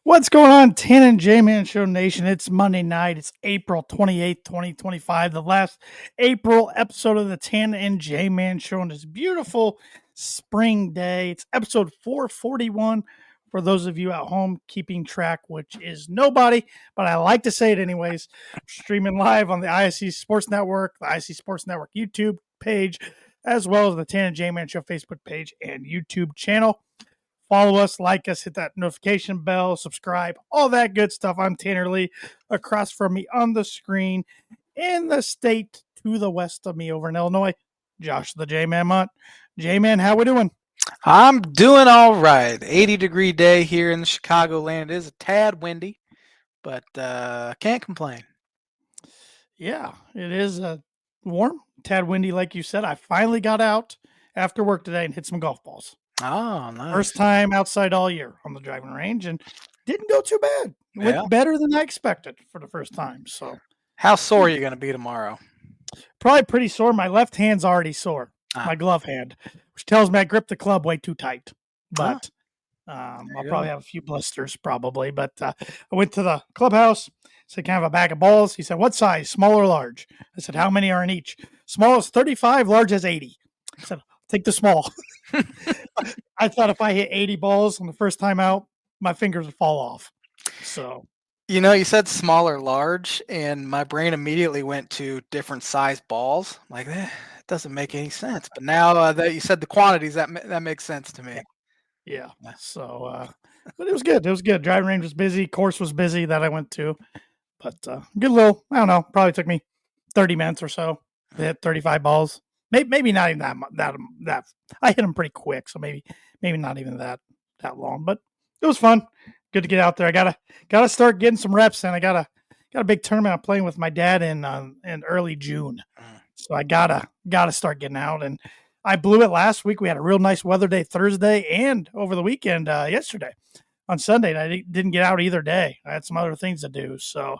What's going on, Tan and J-Man Show Nation? It's Monday night. It's April 28th, 2025, the last April episode of the Tan and J-Man Show on this beautiful spring day. It's episode 441 for those of you at home keeping track, which is nobody, but I like to say it anyways. Streaming live on the ISC Sports Network, the ISC Sports Network YouTube page, as well as the Tan and J-Man Show Facebook page and YouTube channel. Follow us, like us, hit that notification bell, subscribe, all that good stuff. I'm Tanner Lee. Across from me on the screen in the state to the west of me over in Illinois, Josh the J-Man Munt. J-Man, how we doing? I'm doing all right. 80-degree day here in the Chicagoland. It is a tad windy, but can't complain. Yeah, it is warm, tad windy, like you said. I finally got out after work today and hit some golf balls. Oh, nice. First time outside all year on the driving range, and didn't go too bad. Went better than I expected for the first time. So, how sore are you going to be tomorrow? Probably pretty sore. My left hand's already sore. My glove hand, which tells me I gripped the club way too tight. But I'll probably have a few blisters probably. But I went to the clubhouse, said, "Can I have a bag of balls?" He said, "What size, small or large?" I said, "How many are in each?" "Small is 35, large is 80. I said, "Take the small." I thought if I hit 80 balls on the first time out, my fingers would fall off. So, you said small or large, and my brain immediately went to different size balls. Like, that doesn't make any sense. But now that you said the quantities, that makes sense to me. Yeah. So, but it was good. It was good. Driving range was busy. Course was busy that I went to. But good little, I don't know, probably took me 30 minutes or so to hit 35 balls. Maybe not even that. I hit them pretty quick, so maybe not even that long. But it was fun. Good to get out there. I gotta start getting some reps, and I got a big tournament I'm playing with my dad in early June. So I gotta start getting out. And I blew it last week. We had a real nice weather day Thursday and over the weekend yesterday. On Sunday, I didn't get out either day. I had some other things to do. So,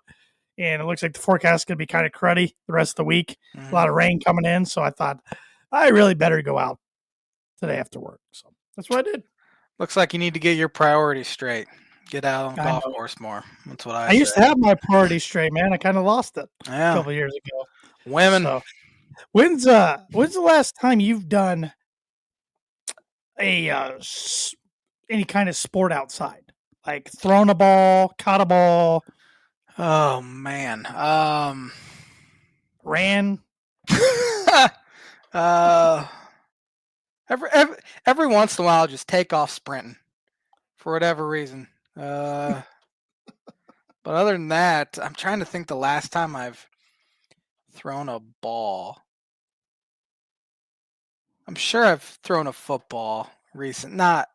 and it looks like the forecast is going to be kind of cruddy the rest of the week. A lot of rain coming in. So I thought I really better go out today after work. So that's what I did. Looks like you need to get your priorities straight. Get out on the golf course more. That's what I say. used to have my priorities straight, man. I kind of lost it a couple of years ago. Women. So, when's the last time you've done a any kind of sport outside, like thrown a ball, caught a ball? Oh man, ran. Every once in a while, just take off sprinting for whatever reason. But other than that, I'm trying to think the last time I've thrown a ball. I'm sure I've thrown a football not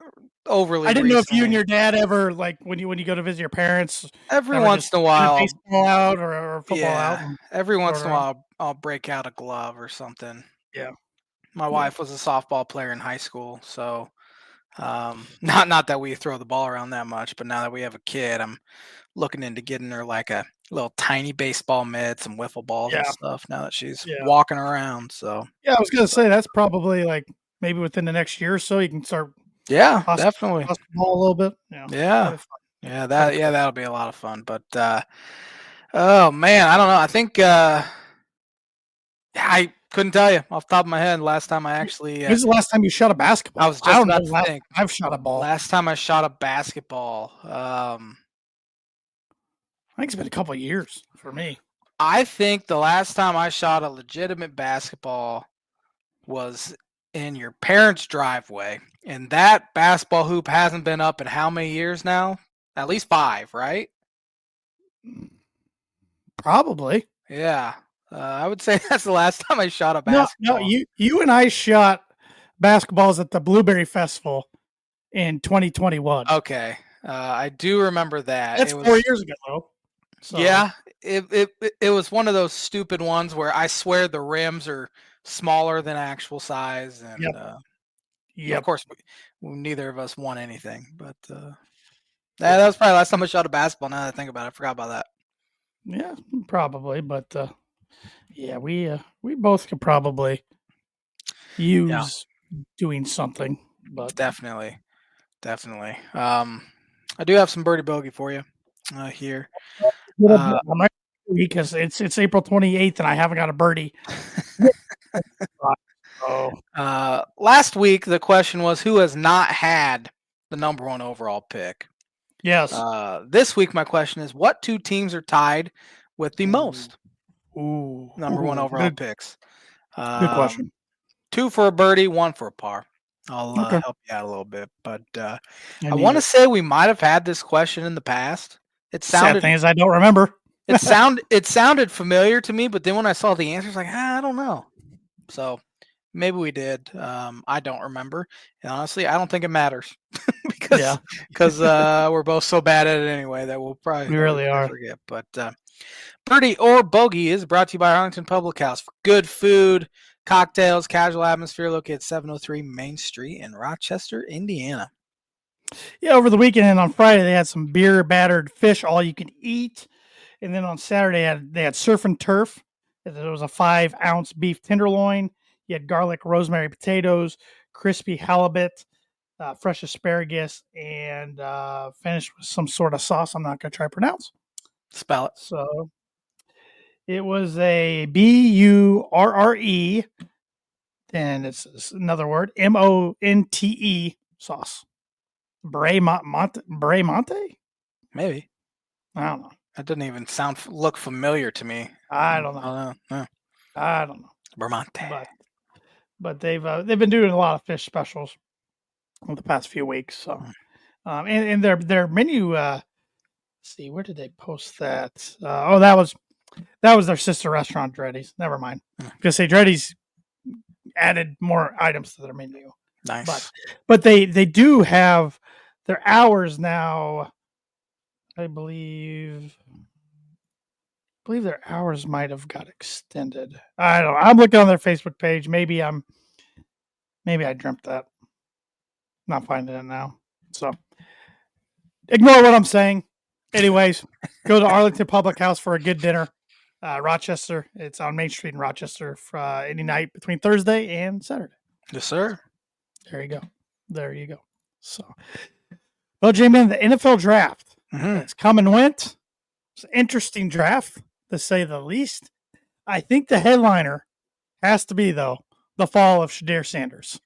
overly. I didn't recently. know if you and your dad ever, like, when you go to visit your parents, every once in a while, baseball out or football out. Every once in a while, I'll break out a glove or something. Yeah. My wife was a softball player in high school, so not that we throw the ball around that much, but now that we have a kid, I'm looking into getting her like a little tiny baseball mitt, some wiffle balls and stuff. Now that she's walking around, so yeah, I was gonna say that's probably like maybe within the next year or so you can start. Yeah, definitely. The ball a little bit. That'll be a lot of fun. But oh man, I don't know. I think I couldn't tell you off the top of my head. Last time I actually. When's the last time you shot a basketball? I was just about to think. I've shot a ball. Last time I shot a basketball. I think it's been a couple of years for me. I think the last time I shot a legitimate basketball was in your parents' driveway, and that basketball hoop hasn't been up in how many years now? At least 5, right? Probably. Yeah. I would say that's the last time I shot a basketball. No, you and I shot basketballs at the Blueberry Festival in 2021. Okay. I do remember that. That's 4 years ago, though. So. Yeah. It was one of those stupid ones where I swear the rims are smaller than actual size. And of course, neither of us won anything. But that was probably the last time I shot a basketball. Now that I think about it, I forgot about that. Yeah, probably. But we both could probably use doing something. But definitely. I do have some birdie bogey for you here. I'm right because it's April 28th and I haven't got a birdie. Oh, Last week the question was who has not had the number 1 overall pick. yes. This week my question is what 2 teams are tied with the most number 1 overall picks? Good question. 2 for a birdie, 1 for a par. I'll help you out a little bit, but I want to say we might have had this question in the past. Sad thing is I don't remember. It sounded familiar to me, but then when I saw the answers, like I don't know. So maybe we did. I don't remember, and honestly, I don't think it matters because we're both so bad at it anyway that we'll probably forget. But birdie or bogey is brought to you by Arlington Public House for good food, cocktails, casual atmosphere. Located 703 Main Street in Rochester, Indiana. Yeah, over the weekend and on Friday they had some beer battered fish, all you can eat, and then on Saturday they had surf and turf. There was a 5-ounce beef tenderloin. You had garlic rosemary potatoes, crispy halibut, fresh asparagus, and finished with some sort of sauce. I'm not going to try to pronounce. Spell it. So it was a BURRE, and it's another word, MONTE sauce. Bray Monte? Maybe. I don't know. That doesn't even look familiar to me. I don't know. I don't know. Vermonte. But they've been doing a lot of fish specials over the past few weeks. So, and their menu. Let's see, where did they post that? That was their sister restaurant, Dreddy's. Never mind. Because say Dreddy's added more items to their menu. Nice. But they do have their hours now. I believe their hours might have got extended. I don't know. I'm looking on their Facebook page. Maybe I dreamt that. Not finding it now. So ignore what I'm saying. Anyways, go to Arlington Public House for a good dinner. Rochester. It's on Main Street in Rochester for any night between Thursday and Saturday. Yes, sir. There you go. So, well, J-Man, the NFL draft has come and went. It's an interesting draft, to say the least. I think the headliner has to be, though, the fall of Shedeur Sanders.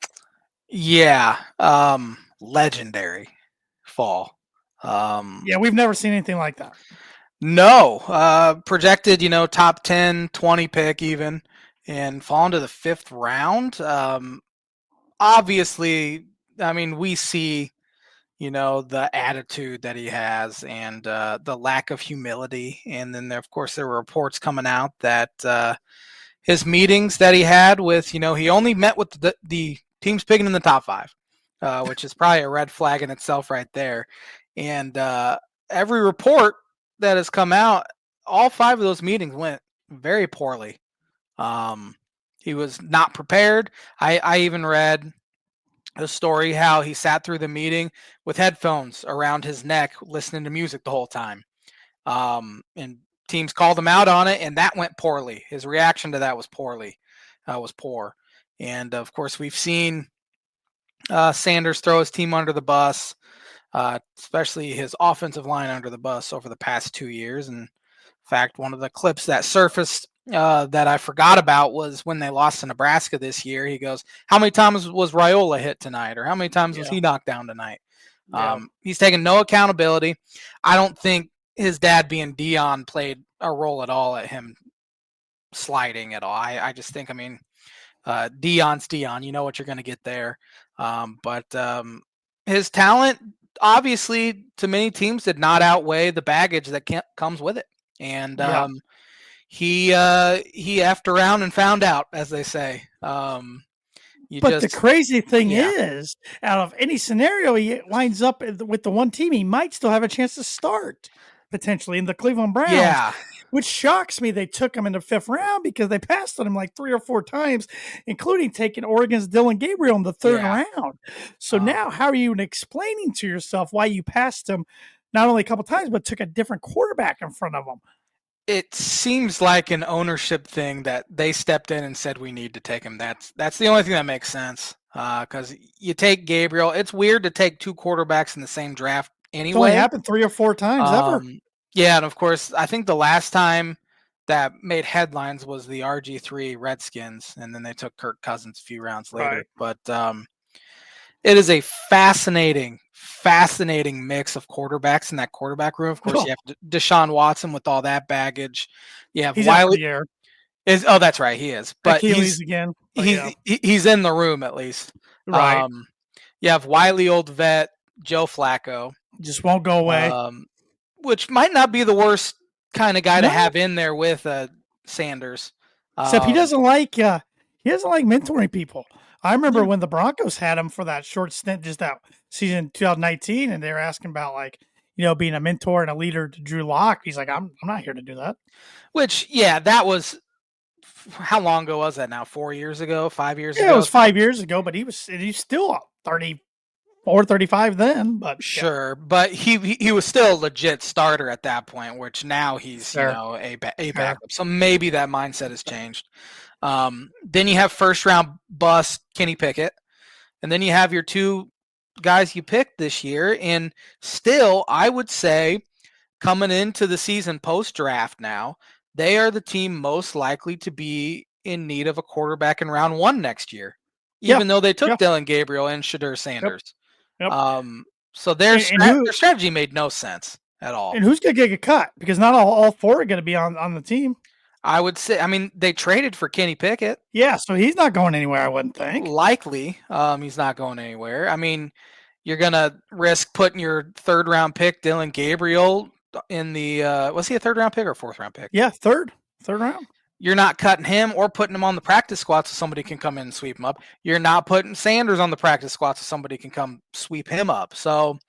Yeah. Legendary fall. Yeah, we've never seen anything like that. No. Projected, top 10, 20 pick even, and fall into the 5th round. Obviously, I mean, we see, the attitude that he has and the lack of humility. And then, of course, there were reports coming out that his meetings that he had with, he only met with the teams picking in the top 5, which is probably a red flag in itself right there. And every report that has come out, all 5 of those meetings went very poorly. He was not prepared. I even read the story how he sat through the meeting with headphones around his neck listening to music the whole time. And teams called him out on it, and that went poorly. His reaction to that was poor. And of course, we've seen Sanders throw his team under the bus, especially his offensive line under the bus over the past 2 years. And in fact, one of the clips that surfaced that I forgot about was when they lost to Nebraska this year. He goes, "How many times was Raiola hit tonight? Or how many times was he knocked down tonight?" He's taking no accountability. I don't think his dad being Dion played a role at all at him sliding at all. I just think, Dion's Dion. You know what you're going to get there. But his talent, obviously, to many teams did not outweigh the baggage that comes with it. And he effed around and found out, as they say. But the crazy thing is, out of any scenario, he winds up with the one team, he might still have a chance to start potentially in the Cleveland Browns, which shocks me. They took him in the 5th round because they passed on him like 3 or 4 times, including taking Oregon's Dylan Gabriel in the 3rd round. So now how are you explaining to yourself why you passed him not only a couple times, but took a different quarterback in front of him? It seems like an ownership thing that they stepped in and said, we need to take him. That's the only thing that makes sense. Because you take Gabriel. It's weird to take 2 quarterbacks in the same draft It's only anyway. happened 3 or 4 times ever. Yeah, and of course, I think the last time that made headlines was the RG3 Redskins, and then they took Kirk Cousins a few rounds later. Right. But it is a fascinating mix of quarterbacks in that quarterback room. Of course, you have Deshaun Watson with all that baggage. You have He's out for Wiley. the year. That's right, he is. But Achilles again. But yeah. he's in the room at least. Right. You have Wiley old vet Joe Flacco, Just won't go away. which might not be the worst kind of guy to No. have in there with Sanders. Except he doesn't like mentoring people. I remember when the Broncos had him for that short stint, just that season 2019, and they were asking about being a mentor and a leader to Drew Lock. He's like, I'm not here to do that. Which, yeah, that was how long ago was that now? 4 years ago, 5 years ago? Yeah, it was 5 years ago, but he's still 34, 35 then. But sure, yeah. But he was still a legit starter at that point, which now he's a backup. So maybe that mindset has changed. Then you have first round bust Kenny Pickett, and then you have your two guys you picked this year. And still, I would say, coming into the season post draft now, they are the team most likely to be in need of a quarterback in round 1 next year, even though they took Dylan Gabriel and Shadur Sanders. Yep. So their strategy made no sense at all. And who's going to get a cut? Because not all 4 are going to be on the team. I would say, they traded for Kenny Pickett. Yeah, so he's not going anywhere, I wouldn't think. Likely, he's not going anywhere. You're going to risk putting your 3rd round pick, Dylan Gabriel, in the was he a 3rd round pick or 4th round pick? Yeah, third round. You're not cutting him or putting him on the practice squad so somebody can come in and sweep him up. You're not putting Sanders on the practice squad so somebody can come sweep him up. So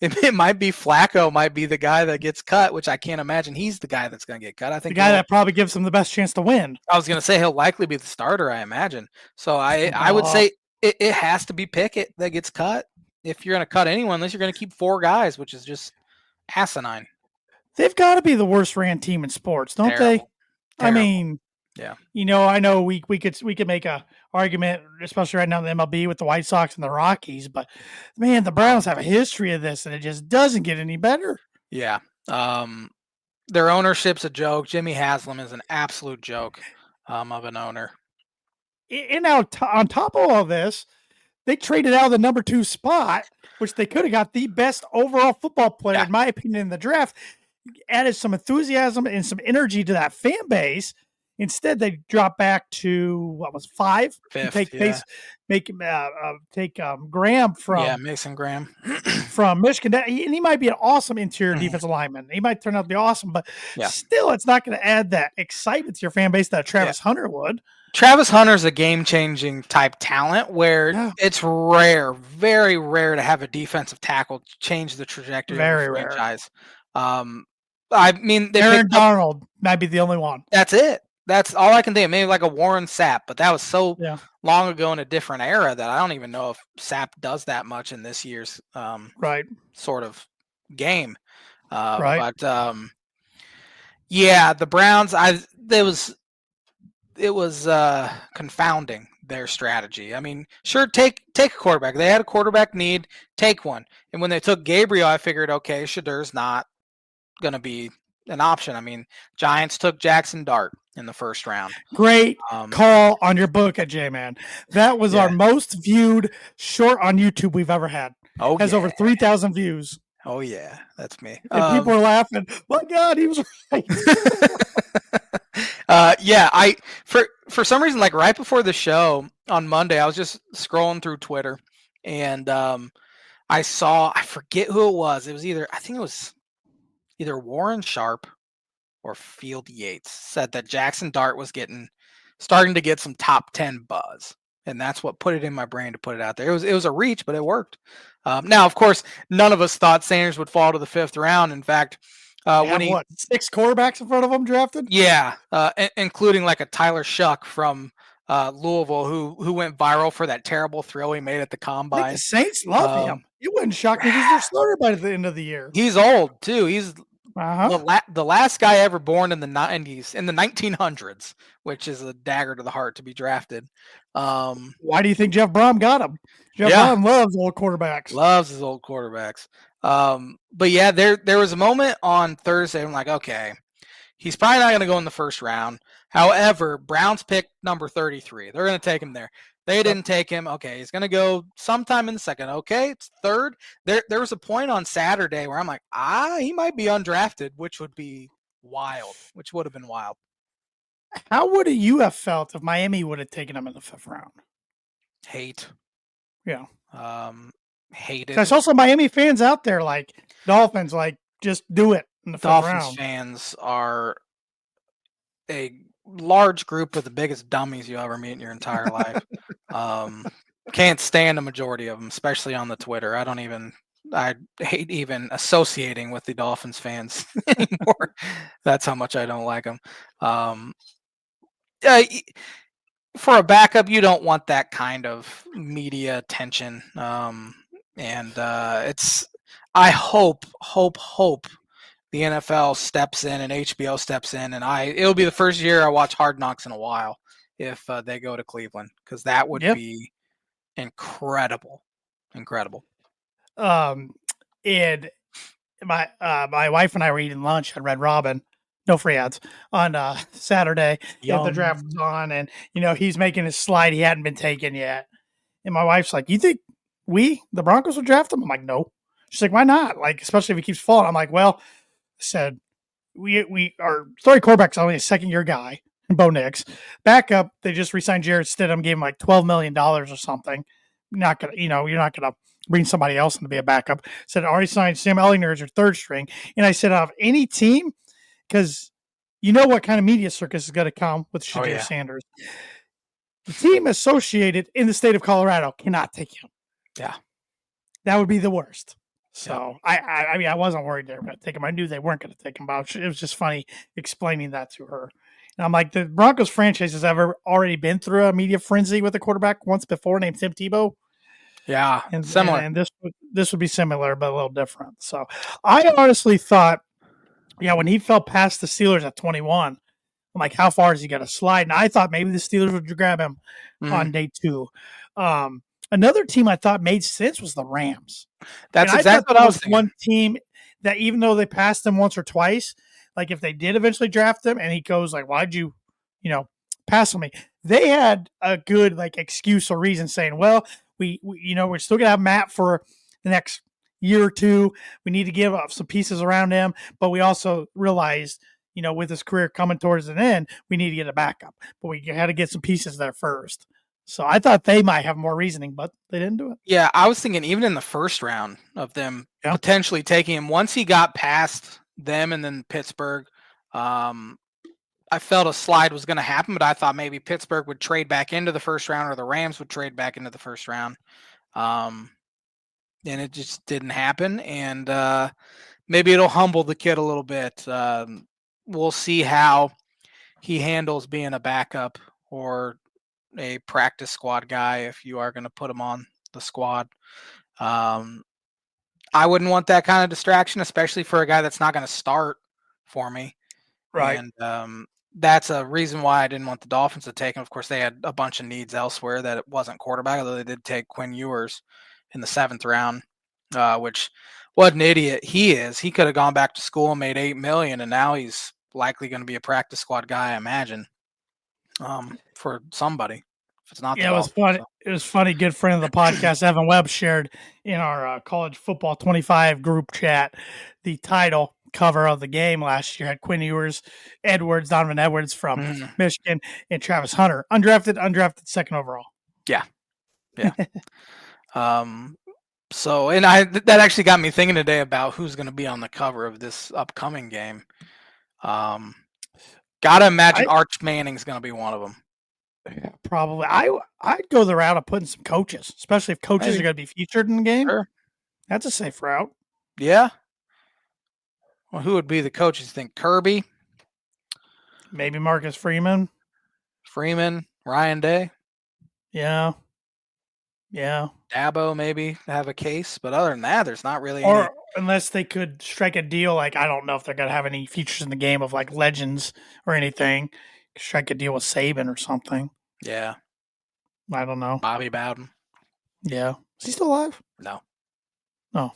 it might be Flacco might be the guy that gets cut, which I can't imagine he's the guy that's going to get cut. I think the guy that probably gives him the best chance to win. I was going to say he'll likely be the starter, I imagine. So I would say it has to be Pickett that gets cut if you're going to cut anyone, unless you're going to keep 4 guys, which is just asinine. They've got to be the worst ran team in sports, don't they? Terrible. Yeah. I know we could make a argument, especially right now in the MLB with the White Sox and the Rockies, but man, the Browns have a history of this, and it just doesn't get any better. Yeah. Their ownership's a joke. Jimmy Haslam is an absolute joke of an owner. And now on top of all this, they traded out of the number 2 spot, which they could have got the best overall football player, in my opinion, in the draft. Added some enthusiasm and some energy to that fan base. Instead, they drop back to 5. 5th, take Graham from Mason Graham from Michigan, and he might be an awesome interior defensive lineman. He might turn out to be awesome, but still, it's not going to add that excitement to your fan base that Travis Hunter would. Travis Hunter's a game-changing type talent where it's rare, very rare to have a defensive tackle change the trajectory of the franchise. Aaron Donald might be the only one. That's it. That's all I can think of. Maybe like a Warren Sapp, but that was so long ago in a different era that I don't even know if Sapp does that much in this year's sort of game. But the Browns, it was confounding their strategy. Sure, take a quarterback. They had a quarterback need, take one. And when they took Gabriel, I figured, okay, Shadur's not going to be an option. Giants took Jackson Dart in the 1st round. Great call on your book at J-Man. That was our most viewed short on YouTube we've ever had. Has over 3,000 views. Oh yeah, that's me. And people are laughing. My God, he was right. For some reason, like right before the show on Monday, I was just scrolling through Twitter, and I forget who it was. I think it was either Warren Sharp or Field Yates said that Jackson Dart was starting to get some top 10 buzz. And that's what put it in my brain to put it out there. It was a reach, but it worked. Now, of course, none of us thought Sanders would fall to the 5th round. In fact, when 6 quarterbacks in front of him drafted? Yeah, including like a Tyler Shuck from Louisville who went viral for that terrible throw he made at the combine. The Saints love him. It wouldn't shock me if he's their starter by the end of the year. He's old too. He's the last guy ever born in the 90s, in the 1900s, which is a dagger to the heart to be drafted. Why do you think Jeff Brom got him? Jeff Brom loves old quarterbacks. Loves his old quarterbacks. But yeah, there was a moment on Thursday. I'm like, okay, he's probably not going to go in the first round. However, Browns picked number 33. They're going to take him there. They didn't take him. Okay, he's going to go sometime in the second. Okay, it's third. There was a point on Saturday where I'm like, he might be undrafted, which would be wild. Which would have been wild. How would you have felt if Miami would have taken him in the 5th round? Hate. Yeah. Hated. There's also Miami fans out there like Dolphins, like just do it in the 5th Dolphins round. fans are a large group of the biggest dummies you ever meet in your entire life. Can't stand a majority of them, especially on the Twitter. I hate even associating with the Dolphins fans anymore. That's how much I don't like them. For a backup, you don't want that kind of media attention. I hope the NFL steps in and HBO steps in, and it'll be the first year I watch Hard Knocks in a while if they go to Cleveland, because that would be incredible. And my wife and I were eating lunch at Red Robin, no free ads, on Saturday. If the draft was on, and he's making his slide, he hadn't been taken yet, and my wife's like, "You think the Broncos will draft him?" I'm like, "No." She's like, "Why not? Like, especially if he keeps falling." I'm like, "Well," I said, we our starting quarterback's only a 2nd-year guy, Bo Nix. Backup, they just re-signed Jarrett Stidham, gave him like $12 million or something. Not gonna, you're not gonna bring somebody else in to be a backup. Said already signed Sam Ellinger as your 3rd string, and I said, out of any team, because you know what kind of media circus is going to come with Shadir Sanders. The team associated in the state of Colorado cannot take him. Yeah, that would be the worst. So I mean, I wasn't worried they were going to take him. I knew they weren't going to take him, but it was just funny explaining that to her. And I'm like, the Broncos franchise has already been through a media frenzy with a quarterback once before named Tim Tebow. Yeah, and similar. And this would be similar, but a little different. So I honestly thought, when he fell past the Steelers at 21, I'm like, how far is he going to slide? And I thought maybe the Steelers would grab him on day 2. Another team I thought made sense was the Rams. That's exactly what I was thinking. One team that, even though they passed them once or twice, like if they did eventually draft him and he goes like, "Why'd you, pass on me?" They had a good excuse or reason saying, "Well, we're still gonna have Matt for the next year or 2. We need to give up some pieces around him, but we also realized, with his career coming towards an end, we need to get a backup. But we had to get some pieces there first." So I thought they might have more reasoning, but they didn't do it. Yeah, I was thinking even in the first round of them potentially taking him, once he got past them and then Pittsburgh, I felt a slide was going to happen, but I thought maybe Pittsburgh would trade back into the first round or the Rams would trade back into the first round. And it just didn't happen. And maybe it'll humble the kid a little bit. We'll see how he handles being a backup or a practice squad guy if you are going to put him on the squad. I wouldn't want that kind of distraction, especially for a guy that's not going to start for me. Right. And that's a reason why I didn't want the Dolphins to take him. Of course, they had a bunch of needs elsewhere that it wasn't quarterback, although they did take Quinn Ewers in the 7th round, which what an idiot he is. He could have gone back to school and made $8 million, and now he's likely going to be a practice squad guy, I imagine, for somebody. If it's not the Dolphins, it was funny. So. It was funny. Good friend of the podcast, Evan Webb, shared in our college football 25 group chat the title cover of the game last year had Quinn Ewers, Donovan Edwards from Michigan, and Travis Hunter, undrafted 2nd overall. Yeah. So, and that actually got me thinking today about who's going to be on the cover of this upcoming game. Gotta imagine Arch Manning's going to be one of them. Yeah, probably. I'd go the route of putting some coaches, especially if coaches are going to be featured in the game. Sure. That's a safe route. Yeah. Well, who would be the coaches? You think Kirby? Maybe Marcus Freeman. Ryan Day. Yeah. Dabo maybe have a case, but other than that, there's not really any. Unless they could strike a deal, I don't know if they're going to have any features in the game of legends or anything. Strike a deal with Saban or something. Yeah. I don't know. Bobby Bowden. Yeah. Is he still alive? No. Oh.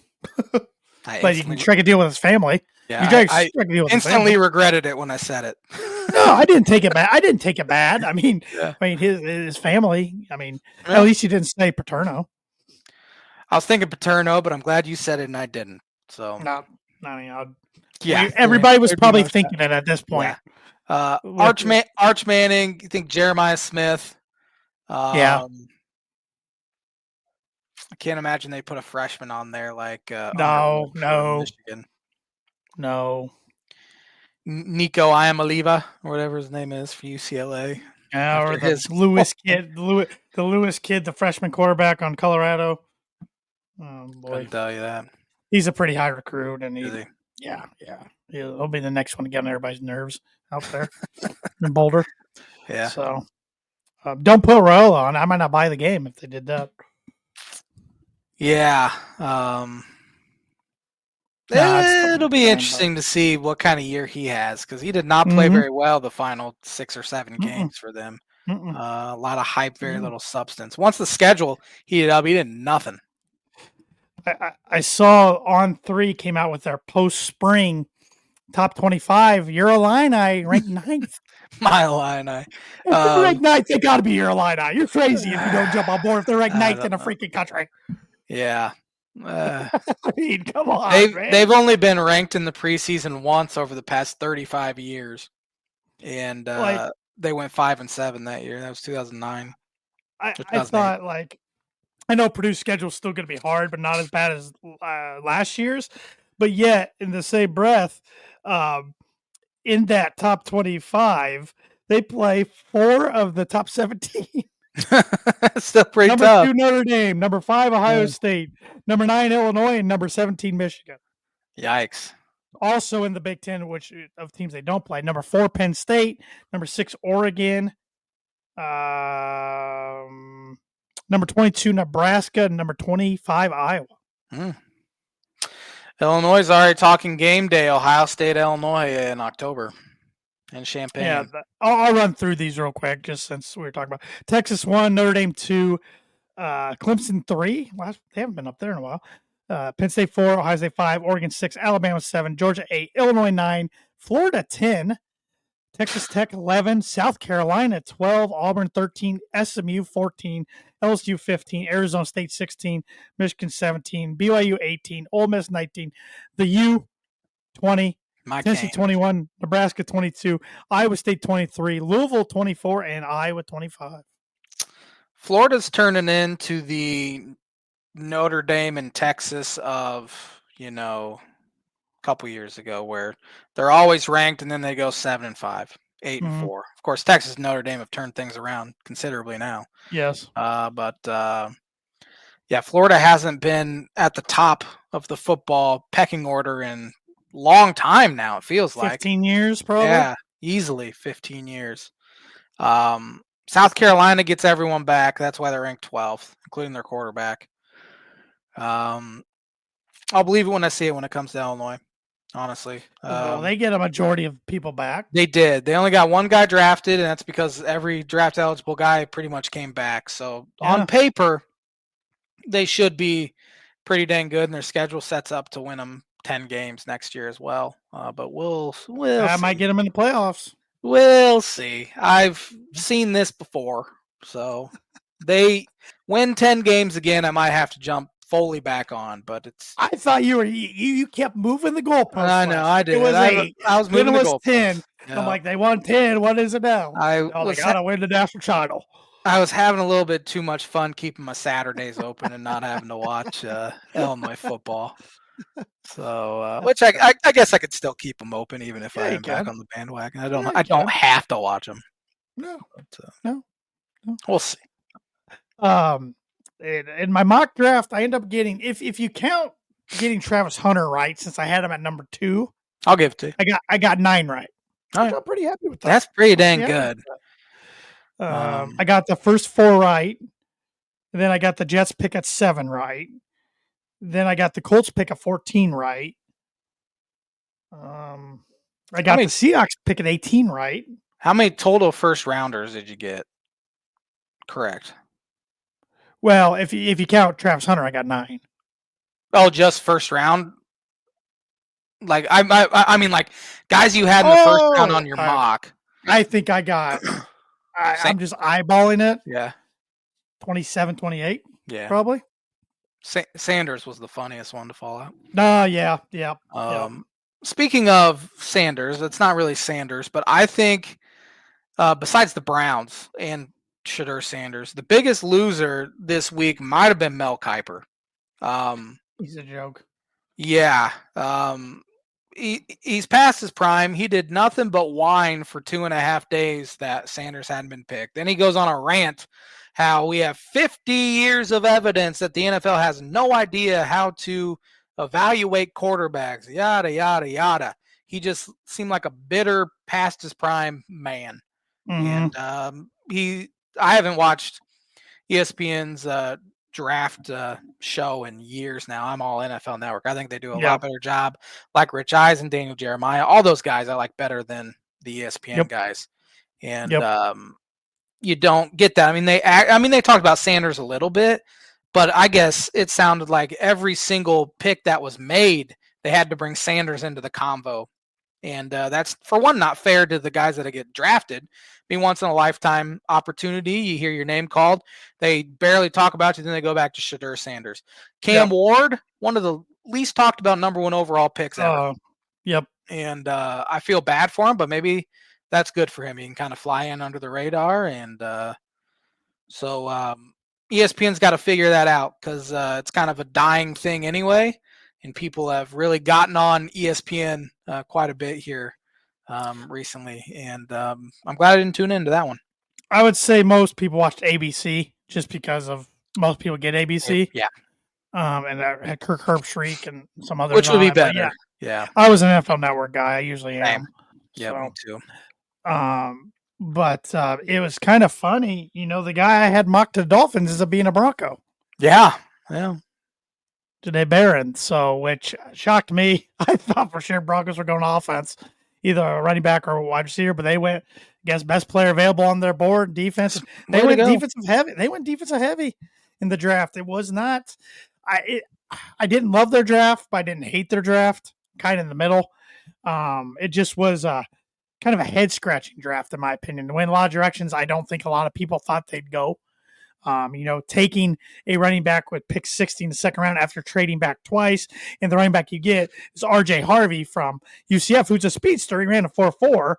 But you can strike a deal with his family. Yeah, strike a deal with his instantly family. regretted it when I said it. No, I didn't take it bad. I didn't take it bad. Yeah. His family. Yeah. At least you didn't say Paterno. I was thinking Paterno, but I'm glad you said it and I didn't. So No, everybody was probably thinking it at this point. Yeah. Arch Manning. You think Jeremiah Smith? Yeah. I can't imagine they put a freshman on there like No. Michigan. No. Nico Iamaleava, or whatever his name is for UCLA. Or the Lewis kid, the Lewis kid, the freshman quarterback on Colorado. Oh boy, couldn't tell you that. He's a pretty high recruit, and he'll be the next one to get on everybody's nerves out there in Boulder. Yeah. So don't put Royal on. I might not buy the game if they did that. Yeah. It'll be interesting to see what kind of year he has because he did not play very well the final 6 or 7 games for them. A lot of hype, very little substance. Once the schedule heated up, he did nothing. I saw On3 came out with their post-spring top 25. Eurolini ranked 9th. My Illini. If they're ranked 9th, they got to be Eurolini. You're crazy if you don't jump on board if they're ranked 9th in a freaking country. Yeah. I mean, come on, they've only been ranked in the preseason once over the past 35 years, and they went 5-7 that year. That was 2009. I thought I know Purdue's schedule is still going to be hard, but not as bad as last year's. But yet, in the same breath, in that top 25, they play 4 of the top 17. Still pretty number tough. 2 Notre Dame, number 5 Ohio State, number 9 Illinois, and number 17 Michigan. Yikes! Also in the Big Ten, which of teams they don't play, number 4 Penn State, number 6 Oregon, number 22 Nebraska, and number 25 Iowa. Illinois is already talking game day. Ohio State, Illinois in October. And Champaign. Yeah, I'll run through these real quick, just since we were talking about Texas 1, Notre Dame 2, Clemson 3. Well, they haven't been up there in a while. Penn State 4, Ohio State 5, Oregon 6, Alabama 7, Georgia 8, Illinois 9, Florida 10, Texas Tech 11, South Carolina 12, Auburn 13, SMU 14, LSU 15, Arizona State 16, Michigan 17, BYU 18, Ole Miss 19, the U 20. Tennessee 21, Nebraska 22, Iowa State 23, Louisville 24, and Iowa 25. Florida's turning into the Notre Dame and Texas of, a couple years ago where they're always ranked and then they go 7-5, 8-4. Of course, Texas and Notre Dame have turned things around considerably now. Yes. But Florida hasn't been at the top of the football pecking order in long time now, it feels 15 years probably. Yeah, easily 15 years. South Carolina gets everyone back. That's why they're ranked 12th, including their quarterback. I'll believe it when I see it when it comes to Illinois, honestly. They get a majority of people back. They did. They only got one guy drafted, and that's because every draft eligible guy pretty much came back. So on paper, they should be pretty dang good, and their schedule sets up to win them 10 games next year as well. But we'll I might get them in the playoffs. We'll see. I've seen this before. So they win 10 games again. I might have to jump fully back on, but it's. I thought you kept moving the goalpost. I know, I did. It was 8. I was moving then it was 10. Yeah. I'm like, they won 10. What is it now? They gotta win the national title. I was having a little bit too much fun keeping my Saturdays open and not having to watch Illinois football. So, which I guess I could still keep them open even if I am back on the bandwagon. I don't have to watch them. No, but, no. We'll see. In my mock draft, I end up getting if you count getting Travis Hunter right, since I had him at number 2, I'll give it to you. I got 9 right. Right. I'm pretty happy with that. That's pretty dang good. I got the first 4 right. And then I got the Jets pick at 7 right. Then I got the Colts pick at 14 right. I got the Seahawks pick at 18 right. How many total first rounders did you get correct? Well, if you count Travis Hunter, I got 9. Oh, just first round? Like I mean, like guys you had in the first round on your mock. I think I got. I'm just eyeballing it. Yeah. 27, 28. Yeah. Probably. Sanders was the funniest one to fall out. Yeah. Speaking of Sanders, it's not really Sanders, but I think besides the Browns and Shedeur Sanders, the biggest loser this week might have been Mel Kiper. He's a joke. Yeah. He's past his prime. He did nothing but whine for 2.5 days that Sanders hadn't been picked. Then he goes on a rant how we have 50 years of evidence that the NFL has no idea how to evaluate quarterbacks, yada, yada, yada. He just seemed like a bitter, past his prime man. Mm-hmm. And I haven't watched ESPN's draft show in years now. I'm all NFL Network. I think they do a lot better job. Like Rich Eisen, Daniel Jeremiah, all those guys I like better than the ESPN guys. And you don't get that. I mean, they talked about Sanders a little bit, but I guess it sounded like every single pick that was made, they had to bring Sanders into the convo. And that's, for one, not fair to the guys that get drafted. I mean, once in a lifetime opportunity, you hear your name called. They barely talk about you, then they go back to Shedeur Sanders. Cam Ward, one of the least talked about number 1 overall picks ever. And I feel bad for him, but maybe that's good for him. He can kind of fly in under the radar. And so ESPN's got to figure that out because it's kind of a dying thing anyway. And people have really gotten on ESPN quite a bit here recently. And I'm glad I didn't tune into that one. I would say most people watched ABC just because of most people get ABC. Yeah. And I had Kirk Herbstreit and some others. Which would be better. Yeah. I was an NFL Network guy. I usually am. Yeah, me too. But it was kind of funny. You know, the guy I had mocked to the Dolphins is being a Bronco. Yeah. Janae Barron. So, which shocked me. I thought for sure Broncos were going offense, either a running back or a wide receiver, but they went, best player available on their board, defense. They went defensive heavy. They went defensive heavy in the draft. It was not. I didn't love their draft, but I didn't hate their draft. Kind of in the middle. It just was kind of a head scratching draft, in my opinion. It went in a lot of directions I don't think a lot of people thought they'd go. Taking a running back with pick 60 in the second round after trading back twice, and the running back you get is RJ Harvey from UCF, who's a speedster. He ran a 4.4,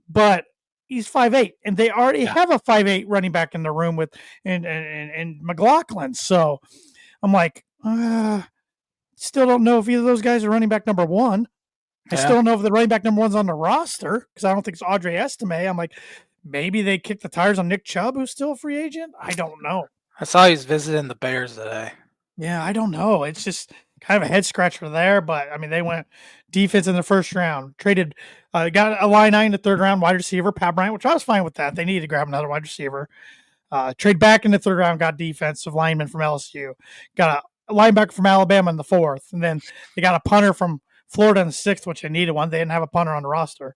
but he's 5'8", and they already have a 5'8" running back in the room with and McLaughlin. So I'm like, still don't know if either of those guys are running back number 1. I still don't know if the running back number 1's on the roster because I don't think it's Audrey Estime. I'm like, maybe they kicked the tires on Nick Chubb, who's still a free agent. I don't know. I saw he's visiting the Bears today. Yeah, I don't know. It's just kind of a head scratcher there. But, I mean, they went defense in the first round, traded, got a line 9 in the third round, wide receiver, Pat Bryant, which I was fine with that. They needed to grab another wide receiver. Trade back in the third round, got defensive lineman from LSU. Got a linebacker from Alabama in the fourth. And then they got a punter from Florida in the sixth, which they needed one. They didn't have a punter on the roster.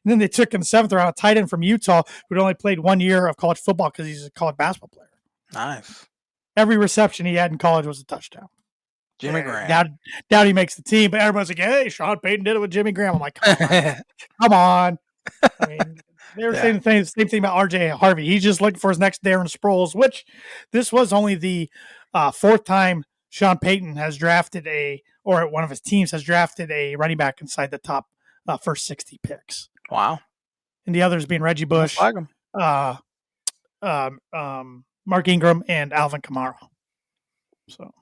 And then they took in the seventh round a tight end from Utah who'd only played 1 year of college football because he's a college basketball player. Nice. Every reception he had in college was a touchdown. Jimmy Graham. Doubt he makes the team, but everyone's like, hey, Sean Payton did it with Jimmy Graham. I'm like, come on. I mean, they were saying the same thing about RJ Harvey. He's just looking for his next Darren Sproles, which this was only the fourth time Sean Payton has drafted or one of his teams has drafted a running back inside the top first 60 picks. Wow. And the others being Reggie Bush, Mark Ingram, and Alvin Kamara. So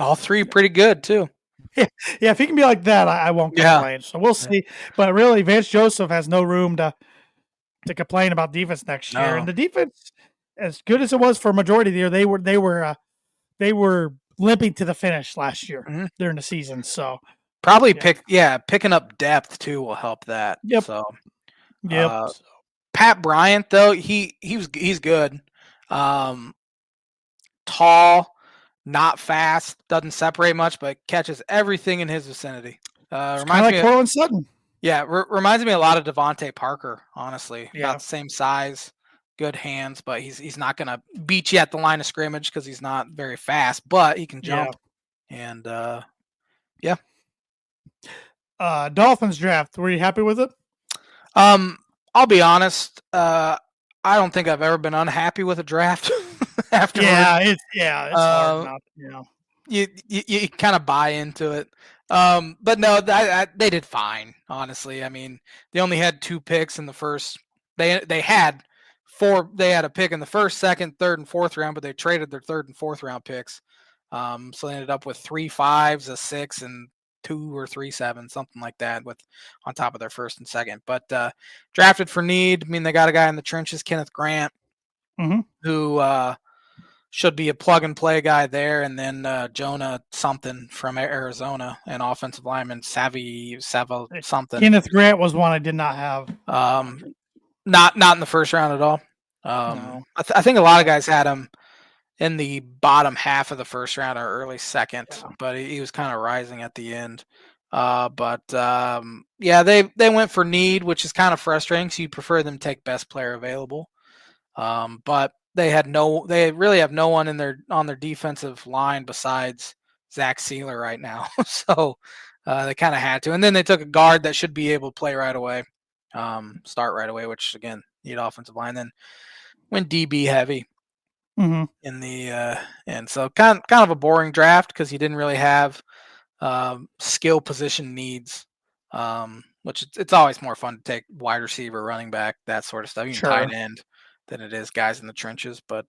all three pretty good too. Yeah, if he can be like that, I won't complain. So we'll see. But really, Vance Joseph has no room to complain about defense next year. And the defense, as good as it was for a majority of the year, they were limping to the finish last year during the season. So probably picking up depth too will help that. Yep. So yep. Pat Bryant though, he's good. Tall, not fast, doesn't separate much, but catches everything in his vicinity. Reminds me of Cortland Sutton. Yeah, reminds me a lot of Devontae Parker, honestly. Yeah. About the same size, good hands, but he's not going to beat you at the line of scrimmage because he's not very fast, but he can jump. Yeah. And Dolphins draft. Were you happy with it? I'll be honest. I don't think I've ever been unhappy with a draft afterwards. It's hard not. You kind of buy into it. But no, they did fine. Honestly, I mean, they only had 2 picks in the first. They had 4. They had a pick in the first, second, third, and fourth round, but they traded their third and fourth round picks. So they ended up with 3 5s, a 6, and 2 or 3 7s, something like that, with on top of their first and second. But drafted for need. I mean, they got a guy in the trenches, Kenneth Grant, who should be a plug and play guy there, and then Jonah something from Arizona, an offensive lineman, Savo something. Kenneth Grant was one I did not have. Not in the first round at all. No. I think a lot of guys had him in the bottom half of the first round or early second, but he was kind of rising at the end. Yeah, they went for need, which is kind of frustrating. So you prefer them take best player available. But they really have no one on their defensive line besides Zach Sealer right now. So they kind of had to. And then they took a guard that should be able to play right away, start right away, which again, need offensive line. Then went DB heavy in the and so kind of a boring draft because he didn't really have skill position needs. Which it's always more fun to take wide receiver, running back, that sort of stuff, even tight end, than it is guys in the trenches. But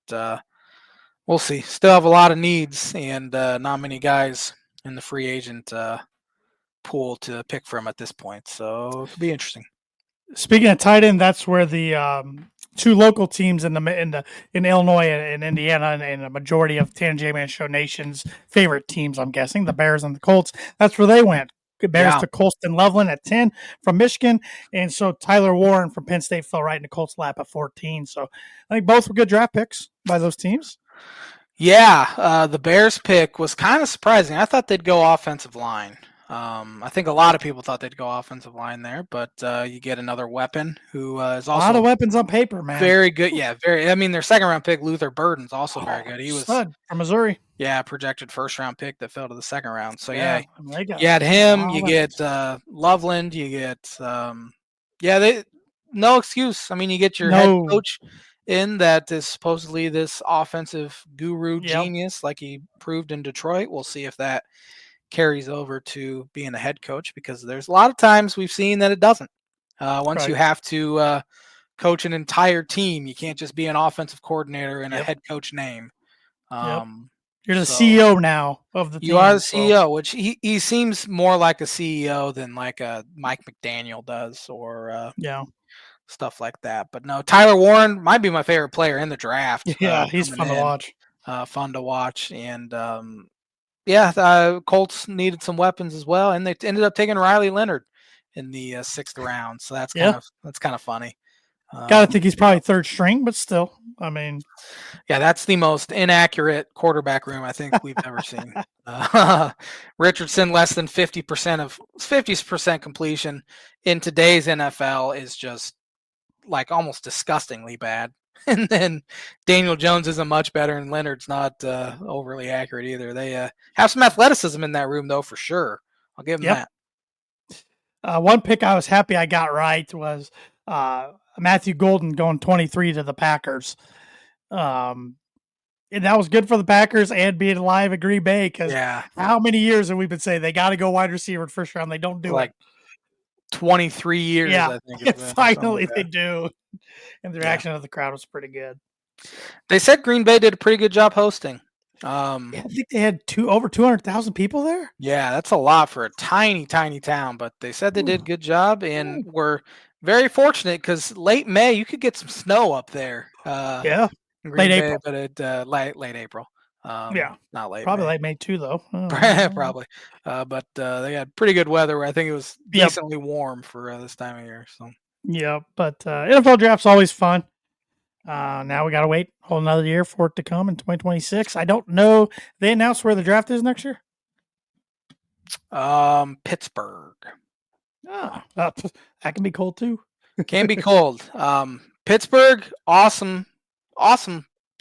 we'll see. Still have a lot of needs and not many guys in the free agent pool to pick from at this point. So it could be interesting. Speaking of tight end, that's where the 2 local teams in Illinois and Indiana, and a majority of Tan J Man Show Nation's favorite teams, I'm guessing, the Bears and the Colts. That's where they went. Bears to Colston Loveland at 10 from Michigan, and so Tyler Warren from Penn State fell right into Colts' lap at 14. So I think both were good draft picks by those teams. Yeah, the Bears pick was kind of surprising. I thought they'd go offensive line. I think a lot of people thought they'd go offensive line there, but you get another weapon who is also a lot of weapons on paper, man. Very good, yeah. I mean, their second round pick, Luther Burden's also very good. He was from Missouri. Yeah, projected first round pick that fell to the second round. So you had him. You get Loveland. You get no excuse. I mean, you get your head coach in that is supposedly this offensive guru genius, like he proved in Detroit. We'll see if that carries over to being a head coach, because there's a lot of times we've seen that it doesn't. Once you have to coach an entire team, you can't just be an offensive coordinator in a head coach name. You're the CEO now of the team. You are the CEO, which he seems more like a CEO than like a Mike McDaniel does, or stuff like that. But no, Tyler Warren might be my favorite player in the draft. Yeah, he's fun to watch. Fun to watch, and Colts needed some weapons as well, and they ended up taking Riley Leonard in the 6th round. So that's kind of funny. Gotta think he's probably third string, but still, I mean, yeah, that's the most inaccurate quarterback room I think we've ever seen. Richardson less than 50% completion in today's NFL is just like almost disgustingly bad. And then Daniel Jones isn't much better, and Leonard's not overly accurate either. They have some athleticism in that room, though, for sure. I'll give them that. One pick I was happy I got right was Matthew Golden going 23 to the Packers. And that was good for the Packers and being alive at Green Bay, because how many years have we been saying they got to go wide receiver in first round? They don't do it. 23 years, I think. Finally they do. And the reaction of the crowd was pretty good. They said Green Bay did a pretty good job hosting. I think they had over 200,000 people there. Yeah, that's a lot for a tiny, tiny town, but they said they did a good job, and were very fortunate because late May you could get some snow up there. Late April. But late April. Not late. Probably late May too, though. Probably. But they had pretty good weather. I think it was decently warm for this time of year. So. Yeah, but NFL draft's always fun. Now we got to wait a whole another year for it to come in 2026. I don't know. They announced where the draft is next year? Pittsburgh. That can be cold too. Can be cold. Pittsburgh, awesome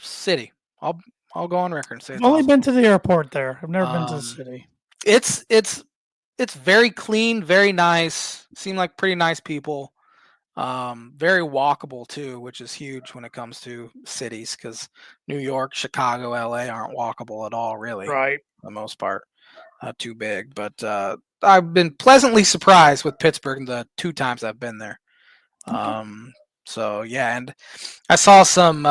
city. I'll go on record and say I've only been to the airport there. I've never been to the city. It's it's very clean, very nice. Seem like pretty nice people. Very walkable too, which is huge when it comes to cities because New York, Chicago, LA aren't walkable at all, really, Right. for the most part. Too big, but I've been pleasantly surprised with Pittsburgh the 2 times I've been there. Okay. So yeah, and I saw some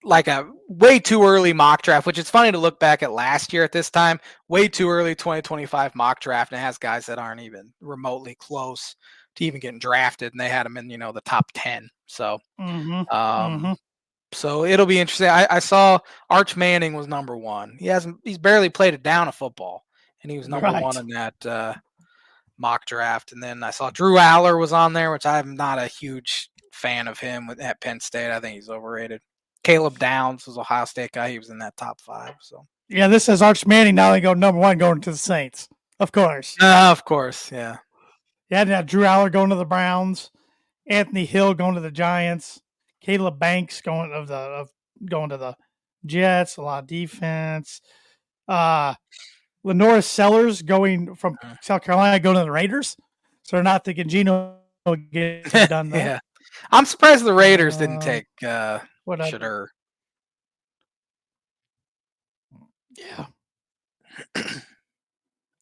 like a way too early mock draft, which it's funny to look back at last year at this time, way too early 2025 mock draft, and it has guys that aren't even remotely close to even getting drafted, and they had them in the top 10. So Mm-hmm. um, Mm-hmm. so it'll be interesting. I saw Arch Manning was number 1. He's barely played a down of football, and he was number 1 Right. in that mock draft. And then I saw Drew Aller was on there, which I'm not a huge fan of him at Penn State. I think he's overrated. Caleb Downs was Ohio State guy. He was in that top 5. So Yeah, this says Arch Manning. Now they go number 1 going to the Saints. Of course. of course, yeah. Yeah, now Drew Aller going to the Browns, Anthony Hill going to the Giants, Caleb Banks going to the Jets. A lot of defense. Lenora Sellers going from South Carolina going to the Raiders. So they're not thinking Geno will get it done there. Yeah, I'm surprised the Raiders didn't take Shadur. Yeah.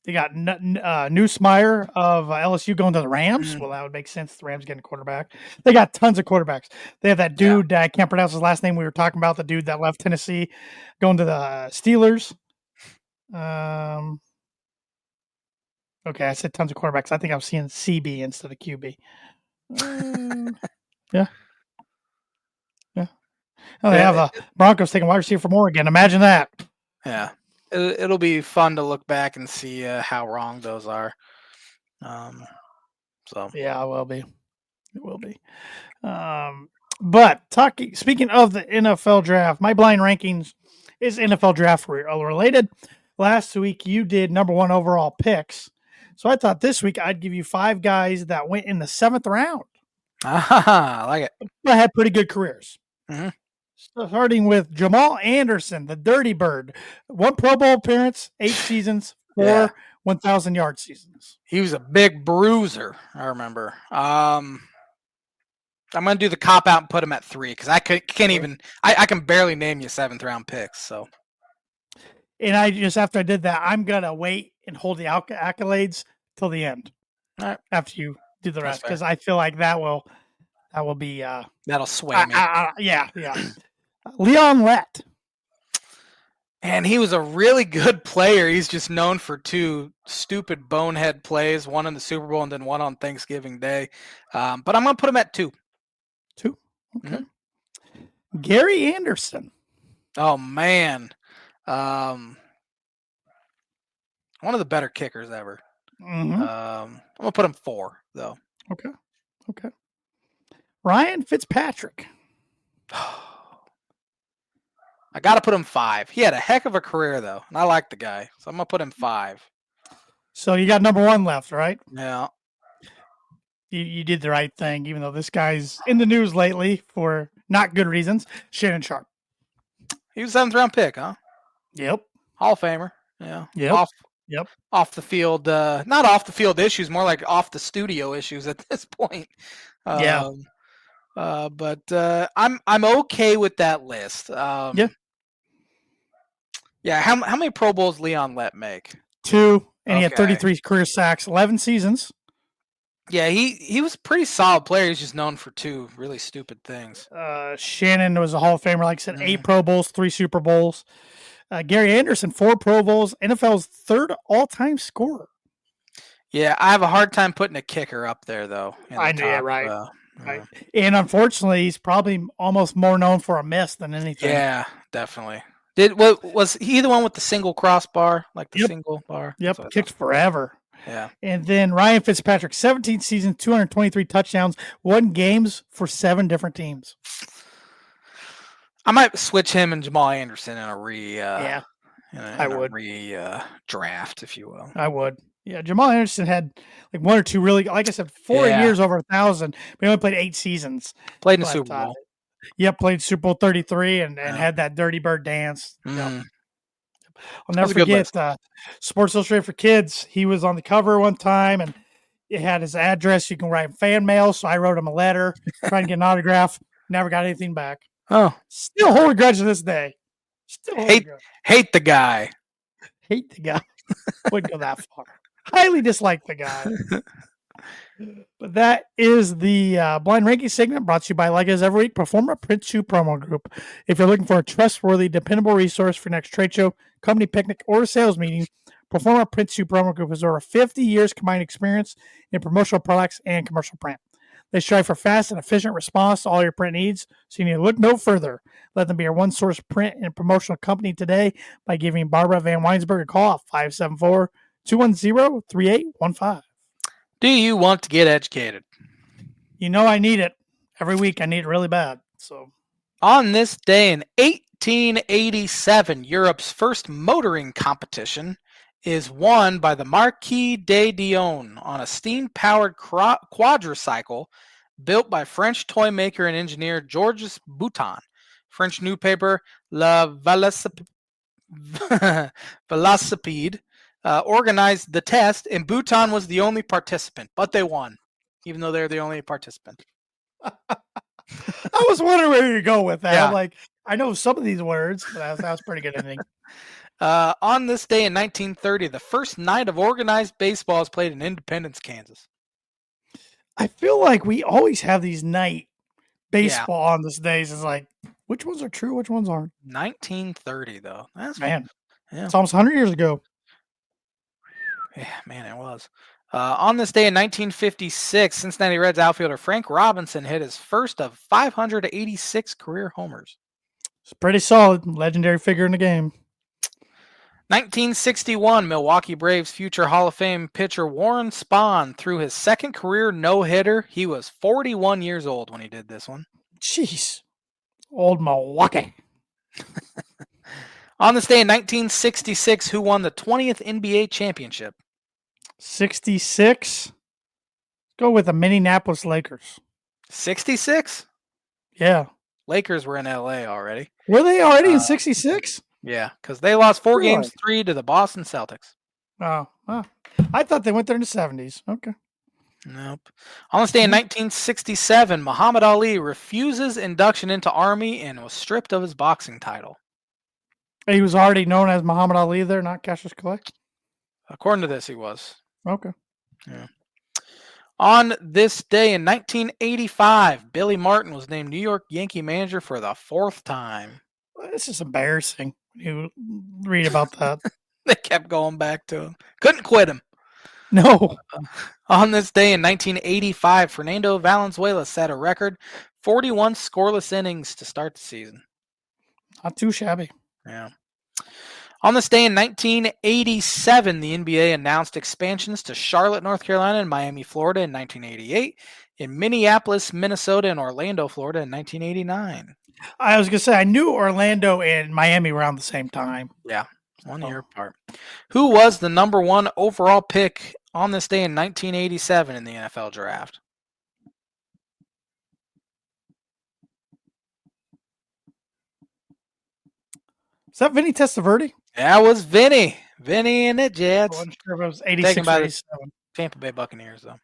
They got Newsmeyer of LSU going to the Rams. Well, that would make sense. The Rams getting a quarterback. They got tons of quarterbacks. They have that dude, I can't pronounce his last name. We were talking about the dude that left Tennessee going to the Steelers. Okay, I said tons of quarterbacks. I think I was seeing CB instead of QB. Yeah. Yeah. Oh, they have a Broncos taking wide receiver from Oregon. Imagine that. Yeah. It'll be fun to look back and see how wrong those are. So yeah, it will be. It will be. But speaking of the NFL draft, my blind rankings is NFL draft related. Last week you did number 1 overall picks, so I thought this week I'd give you 5 guys that went in the 7th round. I like it. But had pretty good careers. Mm-hmm. Starting with Jamal Anderson, the Dirty Bird, 1 Pro Bowl appearance, 8 seasons, 4 1,000-yard seasons. He was a big bruiser, I remember. I'm going to do the cop out and put him at 3 because I can't even. I can barely name you 7th round picks. So, and after I did that, I'm gonna wait and hold the accolades till the end. All right. After you do the rest, because I feel like that will be that'll sway me. Yeah. Leon Lett. And he was a really good player. He's just known for 2 stupid bonehead plays, one in the Super Bowl and then one on Thanksgiving Day. But I'm going to put him at 2. 2? Okay. Mm-hmm. Gary Anderson. Oh, man. One of the better kickers ever. Mm-hmm. I'm going to put him 4, though. Okay. Ryan Fitzpatrick. I got to put him 5. He had a heck of a career, though, and I like the guy, so I'm going to put him 5. So you got number 1 left, right? Yeah. You did the right thing, even though this guy's in the news lately for not good reasons. Shannon Sharp. He was 7th round pick, huh? Yep. Hall of Famer. Yeah. Yep. Off the field, not off the field issues, more like off the studio issues at this point. But I'm okay with that list. Yeah. How many Pro Bowls Leon Lett make? 2, and he had 33 career sacks, 11 seasons. Yeah, he was a pretty solid player. He's just known for 2 really stupid things. Shannon was a Hall of Famer, like I said, 8 Pro Bowls, 3 Super Bowls. Gary Anderson, 4 Pro Bowls, NFL's 3rd all-time scorer. Yeah, I have a hard time putting a kicker up there, though. I know, right. Right. And unfortunately, he's probably almost more known for a miss than anything. Yeah, definitely. Was he the one with the single crossbar, like the single bar? Yep, kicked forever. Yeah. And then Ryan Fitzpatrick, 17 seasons, 223 touchdowns, 1 games for 7 different teams. I might switch him and Jamal Anderson in a draft, if you will. I would. Yeah, Jamal Anderson had like 1 or 2 really, like I said, 4 years over 1,000. But he only played 8 seasons. Played in the Super Bowl. Played Super Bowl 33 and had that Dirty Bird dance. Yep. I'll never forget Sports Illustrated for Kids. He was on the cover one time, and it had his address. You can write fan mail, so I wrote him a letter trying to get an autograph. Never got anything back. Oh, still hold a grudge to this day. Still hate the guy. Hate the guy. Wouldn't go that far. Highly dislike the guy. But that is the blind ranking segment brought to you by, like as every week, Performer Print 2 Promo Group. If you're looking for a trustworthy, dependable resource for next trade show, company picnic, or sales meeting, Performer Print 2 Promo Group has over 50 years combined experience in promotional products and commercial print. They strive for fast and efficient response to all your print needs, so you need to look no further. Let them be your one-source print and promotional company today by giving Barbara Van Weinsberg a call at 574-210-3815. Do you want to get educated? You know I need it. Every week I need it really bad. So, on this day in 1887, Europe's first motoring competition is won by the Marquis de Dion on a steam-powered quadricycle built by French toy maker and engineer Georges Bouton. French newspaper La Velocipede organized the test, and Bouton was the only participant, but they won, even though they're the only participant. I was wondering where you go with that. Yeah. I'm like, I know some of these words, but that was pretty good ending. On this day in 1930, the first night of organized baseball is played in Independence, Kansas. I feel like we always have these night baseball on this days. It's like, which ones are true, which ones aren't? 1930, though. That's man. Yeah. It's almost 100 years ago. Yeah, man, it was. On this day in 1956, Cincinnati Reds outfielder Frank Robinson hit his first of 586 career homers. It's pretty solid. Legendary figure in the game. 1961, Milwaukee Braves future Hall of Fame pitcher Warren Spahn threw his second career no-hitter. He was 41 years old when he did this one. Jeez. Old Milwaukee. On this day in 1966, who won the 20th NBA championship? 66? Go with the Minneapolis Lakers. 66? Yeah. Lakers were in LA already. Were they already in 66? Yeah, because they lost 4 games 3 to the Boston Celtics. Oh, I thought they went there in the 70s. Okay. Nope. On this day in 1967, Muhammad Ali refuses induction into Army and was stripped of his boxing title. He was already known as Muhammad Ali there, not Cassius Clay? According to this, he was. Okay. Yeah. On this day in 1985, Billy Martin was named New York Yankee manager for the 4th time. This is embarrassing. You read about that. They kept going back to him. Couldn't quit him. No. On this day in 1985, Fernando Valenzuela set a record 41 scoreless innings to start the season. Not too shabby. Yeah. On this day in 1987, the NBA announced expansions to Charlotte, North Carolina, and Miami, Florida in 1988, in Minneapolis, Minnesota, and Orlando, Florida in 1989. I was going to say, I knew Orlando and Miami were around the same time. Yeah, 1 year apart. Who was the number 1 overall pick on this day in 1987 in the NFL draft? Is that Vinny Testaverde? That was Vinny. Vinny and the Jets. I wasn't sure if it was 86 or 87. Tampa Bay Buccaneers, though.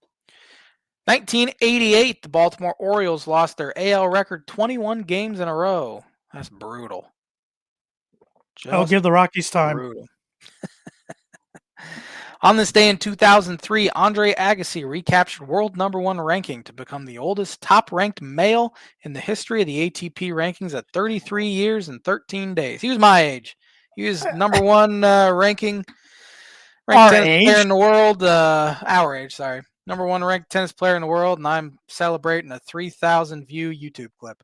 1988, the Baltimore Orioles lost their AL record 21 games in a row. That's brutal. I'll give the Rockies time. Brutal. On this day in 2003, Andre Agassi recaptured world number 1 ranking to become the oldest top-ranked male in the history of the ATP rankings at 33 years and 13 days. He was my age. He was number 1 ranking tennis player in the world. Our age, sorry. Number 1 ranked tennis player in the world, and I'm celebrating a 3,000 view YouTube clip.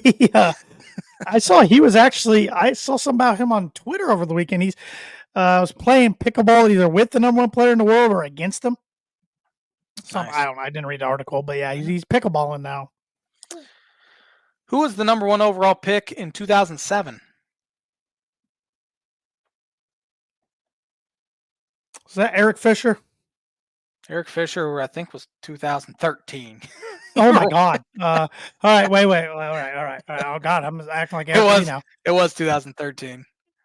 Yeah. I saw something about him on Twitter over the weekend. He's was playing pickleball either with the number 1 player in the world or against him. Nice. I don't know. I didn't read the article, but yeah, he's pickleballing now. Who was the number 1 overall pick in 2007? Was that Eric Fisher? Eric Fisher, I think, was 2013. Oh my God! All right, wait. All right. Oh God, I'm acting like Eric now. It was 2013.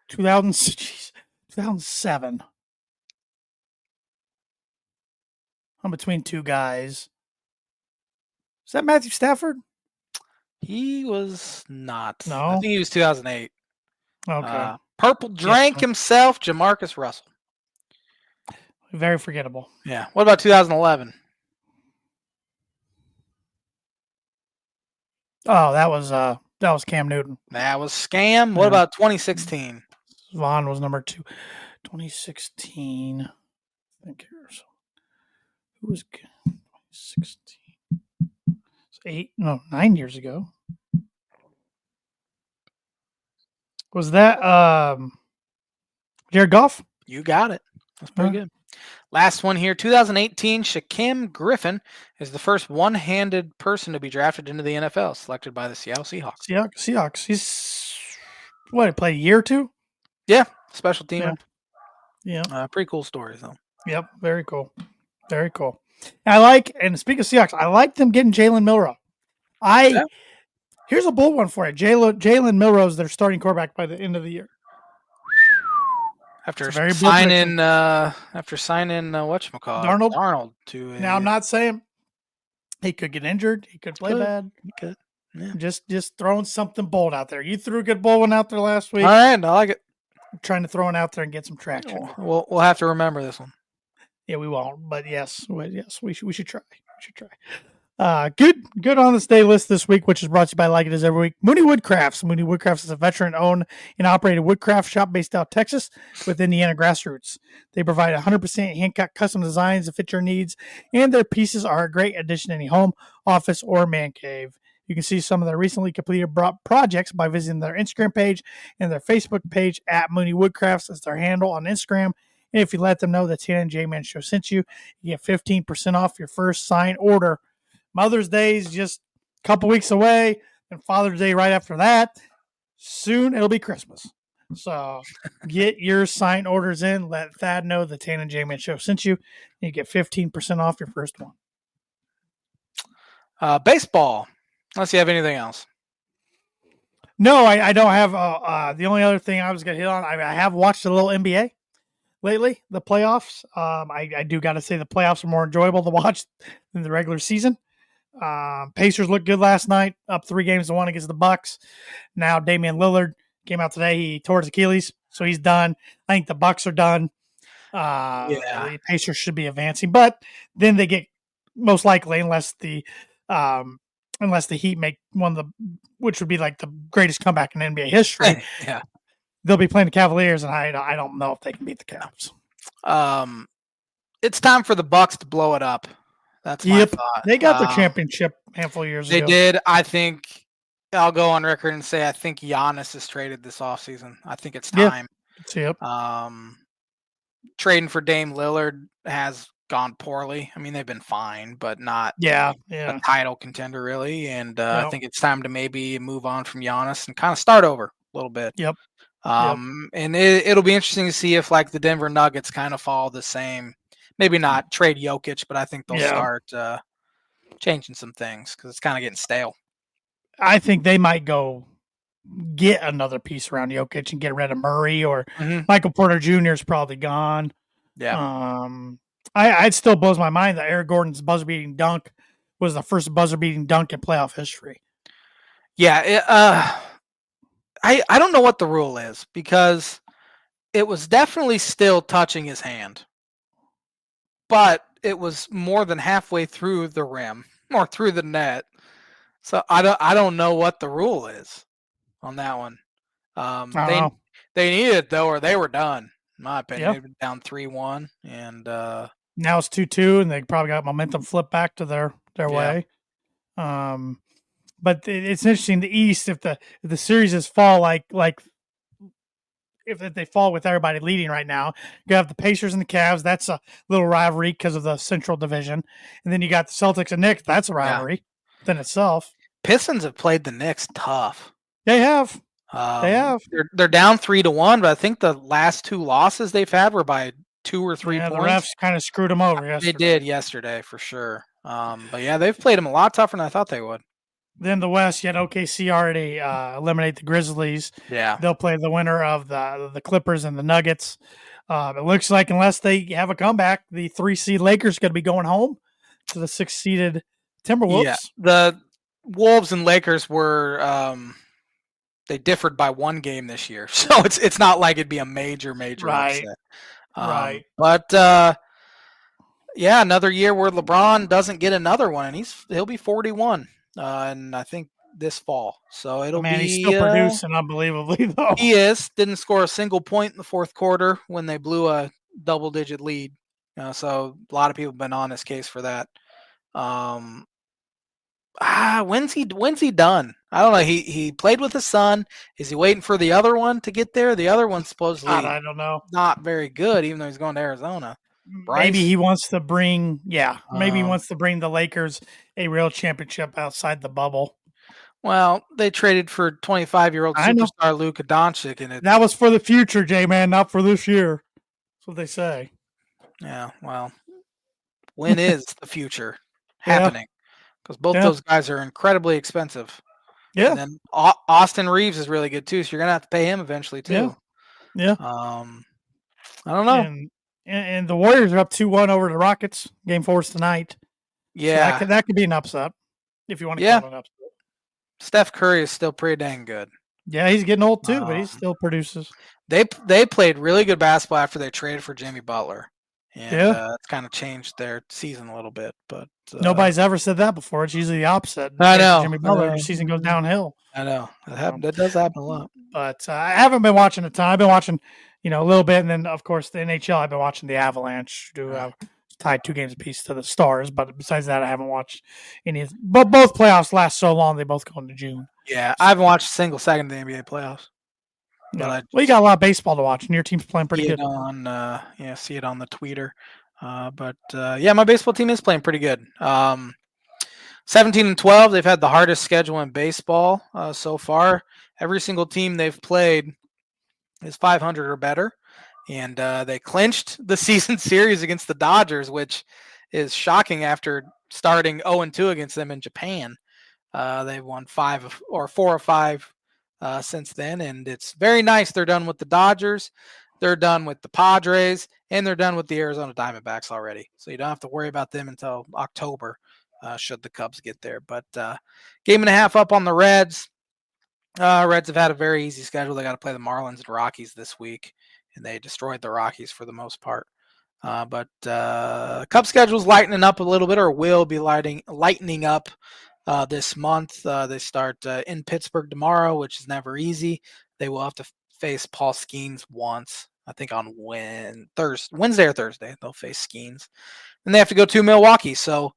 2007. I'm between two guys. Is that Matthew Stafford? He was not. I No. think he was 2008. Okay. Purple drank himself, Jamarcus Russell. Very forgettable. Yeah. What about 2011? Oh, that was Cam Newton. That was Scam. What about 2016? Vaughn was number 2. 2016. I think here's who was 2016? It's 9 years ago. Was that Jared Goff? You got it. That's pretty good. Last one here, 2018, Shaquem Griffin is the first one-handed person to be drafted into the NFL, selected by the Seattle Seahawks. Seahawks. He's he played a year or two? Yeah, special teamer. Yeah. Pretty cool stories, though. Yep, very cool. Very cool. And speaking of Seahawks, I like them getting Jalen Milroe. Here's a bold one for you. Jalen Milroe is their starting quarterback by the end of the year. After signing whatchamacallit, Darnold to now, I'm not saying he could get injured. He could play bad. He could. Yeah. Just throwing something bold out there. You threw a good bold one out there last week. All right, I like it. I'm trying to throw it out there and get some traction. We'll have to remember this one. Yeah, we won't. But yes, we should try. Good on the stay list this week, which is brought to you by Like It Is Every Week. Mooney Woodcrafts. Mooney Woodcrafts is a veteran-owned and operated woodcraft shop based out of Texas with Indiana grassroots. They provide 100% hand-cut custom designs to fit your needs, and their pieces are a great addition to any home, office, or man cave. You can see some of their recently completed projects by visiting their Instagram page and their Facebook page at Mooney Woodcrafts as their handle on Instagram. And if you let them know that Tan and J-Man Show sent you, you get 15% off your first sign order. Mother's Day is just a couple weeks away, and Father's Day right after that. Soon it'll be Christmas. So get your sign orders in. Let Thad know the Tan and J-Man Show sent you, and you get 15% off your first one. Baseball. Unless you have anything else. No, I don't have. The only other thing I was going to hit on, I have watched a little NBA lately, the playoffs. I do got to say the playoffs are more enjoyable to watch than the regular season. Pacers looked good last night, up 3-1 against the Bucks. Now Damian Lillard came out today. He tore his Achilles, so he's done. I think the Bucks are done. The Pacers should be advancing, but then they get most likely, unless the Heat make one of the, which would be like the greatest comeback in NBA history. Yeah, they'll be playing the Cavaliers, and I don't know if they can beat the Cavs. It's time for the Bucks to blow it up. That's my thought. They got their championship a handful of years ago. They did. I think I'll go on record and say I think Giannis is traded this offseason. I think it's time. Yep. Trading for Dame Lillard has gone poorly. I mean, they've been fine, but not a title contender really. And I think it's time to maybe move on from Giannis and kind of start over a little bit. Yep. And it'll be interesting to see if like the Denver Nuggets kind of follow the same. Maybe not trade Jokic, but I think they'll start changing some things because it's kind of getting stale. I think they might go get another piece around Jokic and get rid of Murray, or Michael Porter Jr. is probably gone. Yeah. It still blows my mind that Eric Gordon's buzzer-beating dunk was the first buzzer-beating dunk in playoff history. Yeah. I don't know what the rule is because it was definitely still touching his hand. But it was more than halfway through the rim or through the net. So I don't know what the rule is on that one. They needed it though, or they were done, in my opinion. They were down 3-1 and now it's 2-2 and they probably got momentum flipped back to their way. But it's interesting, the East, if the series fall like if they fall with everybody leading right now, you have the Pacers and the Cavs. That's a little rivalry because of the Central Division. And then you got the Celtics and Knicks. That's a rivalry within itself. Pistons have played the Knicks tough. They have. They're down 3-1, but I think the last 2 losses they've had were by 2 or 3 points. The refs kind of screwed them over yesterday. They did yesterday for sure. But yeah, they've played them a lot tougher than I thought they would. Then the West, you had OKC already eliminate the Grizzlies. Yeah. They'll play the winner of the Clippers and the Nuggets. It looks like unless they have a comeback, the 3 seed Lakers going to be going home to the 6 seeded Timberwolves. Yeah. The Wolves and Lakers were they differed by 1 game this year, so it's not like it'd be a major Right. upset. Right. But yeah, another year where LeBron doesn't get another one, and he'll be 41, and I think this fall. So it'll be. He's still producing unbelievably though. He didn't score a single point in the fourth quarter when they blew a double-digit lead. So a lot of people have been on his case for that. When's he done? I don't know. He played with his son. Is he waiting for the other one to get there? The other one's supposedly I don't know. Not very good, even though he's going to Arizona. Bryce? Maybe he wants to bring maybe he wants to bring the Lakers a real championship outside the bubble. Well, they traded for 25-year-old superstar Luka Doncic, and that was for the future, J-Man, not for this year. That's what they say. Yeah, well, when is the future happening? Because both those guys are incredibly expensive. Yeah. And then Austin Reeves is really good too, so you're gonna have to pay him eventually too. Yeah. I don't know. And the Warriors are up 2-1 over the Rockets. Game 4 is tonight. Yeah, so that could be an upset if you want to call it an upset. Steph Curry is still pretty dang good. Yeah, he's getting old too, but he still produces. They played really good basketball after they traded for Jimmy Butler, and it's kind of changed their season a little bit. But nobody's ever said that before. It's usually the opposite. I know. Jimmy Butler, your season goes downhill. I know. That does happen a lot. But I haven't been watching a ton. I've been watching, a little bit, and then of course the NHL. I've been watching the Avalanche do tied 2 games apiece to the Stars. But besides that, I haven't watched any. But both playoffs last so long; they both go into June. Yeah, I haven't watched a single second of the NBA playoffs. But you got a lot of baseball to watch, and your team's playing pretty good. See it on the tweeter. But my baseball team is playing pretty good. 17-12, they've had the hardest schedule in baseball so far. Every single team they've played is 500 or better, and they clinched the season series against the Dodgers, which is shocking after starting 0-2 against them in Japan. They've won 4 or 5 since then, and it's very nice. They're done with the Dodgers, they're done with the Padres, and they're done with the Arizona Diamondbacks already. So you don't have to worry about them until October, should the Cubs get there. But game and a half up on the Reds. Reds have had a very easy schedule. They got to play the Marlins and Rockies this week, and they destroyed the Rockies for the most part. But Cubs schedule's lightening up a little bit, or will be lightening up this month. They start in Pittsburgh tomorrow, which is never easy. They will have to face Paul Skeens once, I think on Wednesday or Thursday. They'll face Skeens. And they have to go to Milwaukee. So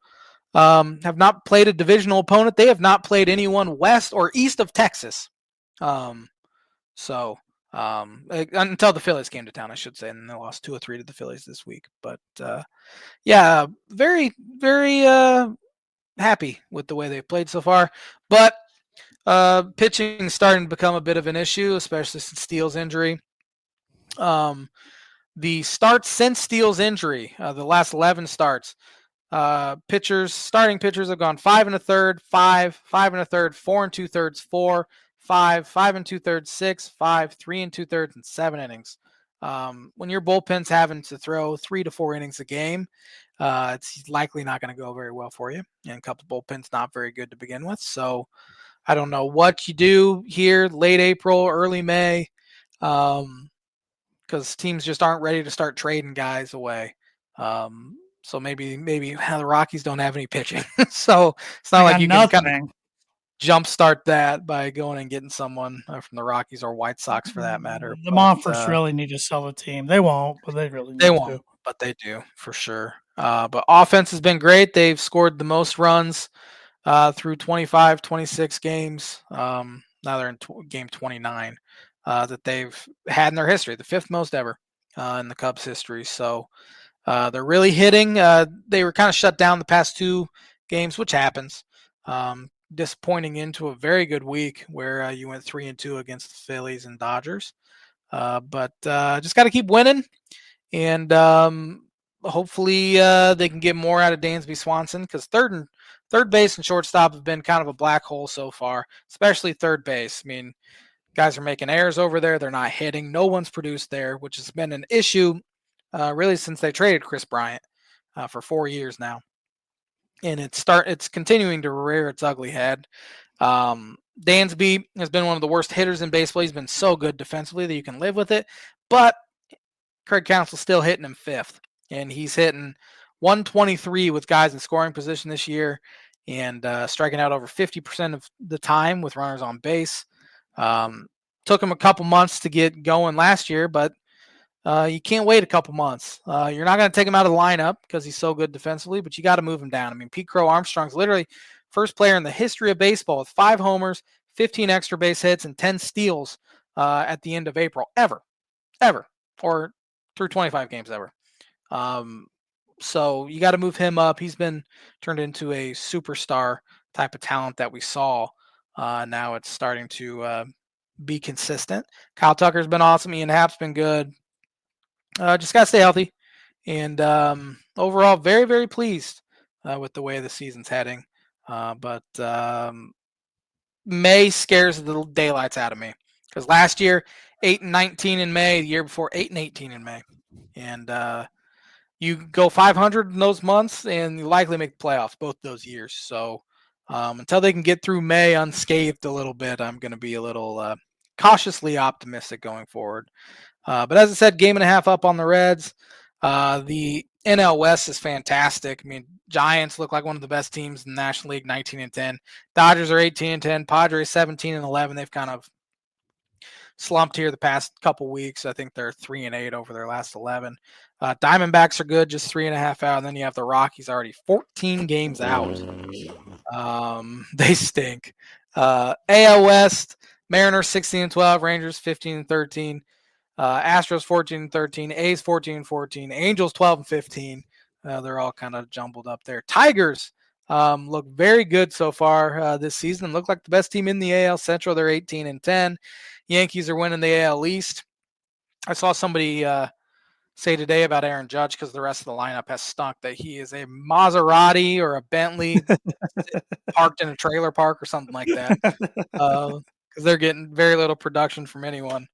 have not played a divisional opponent. They have not played anyone west or east of Texas. Until the Phillies came to town, I should say, and they lost 2 or 3 to the Phillies this week. But very, very happy with the way they've played so far. But pitching is starting to become a bit of an issue, especially since Steele's injury. The starts since Steele's injury, the last 11 starts, starting pitchers have gone 5 1/3, 5, 5 1/3, 4 2/3, 4, 5, 5 2/3, 6, 5, 3 2/3, and 7 innings. When your bullpen's having to throw 3 to 4 innings a game, it's likely not going to go very well for you. And a couple bullpens not very good to begin with. So I don't know what you do here late April, early May, because teams just aren't ready to start trading guys away. So maybe the Rockies don't have any pitching. So it's not like you can kind of jumpstart that by going and getting someone from the Rockies or White Sox for that matter. The Monforts really need to sell the team. They won't, but they really need to. They won't, but they do for sure. But offense has been great. They've scored the most runs through 25, 26 games. Now they're in game 29 that they've had in their history, the 5th most ever in the Cubs history. So they're really hitting. They were kind of shut down the past 2 games, which happens. Disappointing into a very good week where you went 3-2 against the Phillies and Dodgers. But just got to keep winning, and hopefully they can get more out of Dansby Swanson, because third third base and shortstop have been kind of a black hole so far, especially third base. I mean, guys are making errors over there. They're not hitting. No one's produced there, which has been an issue really since they traded Chris Bryant for 4 years now. And it's continuing to rear its ugly head. Dansby has been one of the worst hitters in baseball. He's been so good defensively that you can live with it. But Craig Counsell's still hitting him fifth. And he's hitting 123 with guys in scoring position this year and striking out over 50% of the time with runners on base. Took him a couple months to get going last year, but you can't wait a couple months. You're not going to take him out of the lineup because he's so good defensively, but you got to move him down. I mean, Pete Crow Armstrong's literally first player in the history of baseball with 5 homers, 15 extra base hits, and 10 steals at the end of April ever, or through 25 games ever. So you got to move him up. He's been turned into a superstar type of talent that we saw. Now it's starting to be consistent. Kyle Tucker's been awesome. Ian Happ's been good. Just got to stay healthy. And overall, very, very pleased with the way the season's heading. But May scares the daylights out of me. Because last year, 8-19 in May. The year before, 8-18 in May. And you go 500 in those months, and you likely make the playoffs both those years. So until they can get through May unscathed a little bit, I'm going to be a little cautiously optimistic going forward. But as I said, game and a half up on the Reds. The NL West is fantastic. I mean, Giants look like one of the best teams in the National League, 19-10. Dodgers are 18-10. Padres 17-11. They've kind of slumped here the past couple weeks. I think they're 3-8 over their last 11. Diamondbacks are good, just 3.5 out. And then you have the Rockies already 14 games out. They stink. AL West, Mariners 16-12, Rangers 15-13. Astros 14-13, A's 14-14, Angels 12-15. They're all kind of jumbled up there. Tigers look very good so far this season. Look like the best team in the AL Central. They're 18-10. Yankees are winning the AL East. I saw somebody say today about Aaron Judge, because the rest of the lineup has stunk, that he is a Maserati or a Bentley parked in a trailer park or something like that. Because they're getting very little production from anyone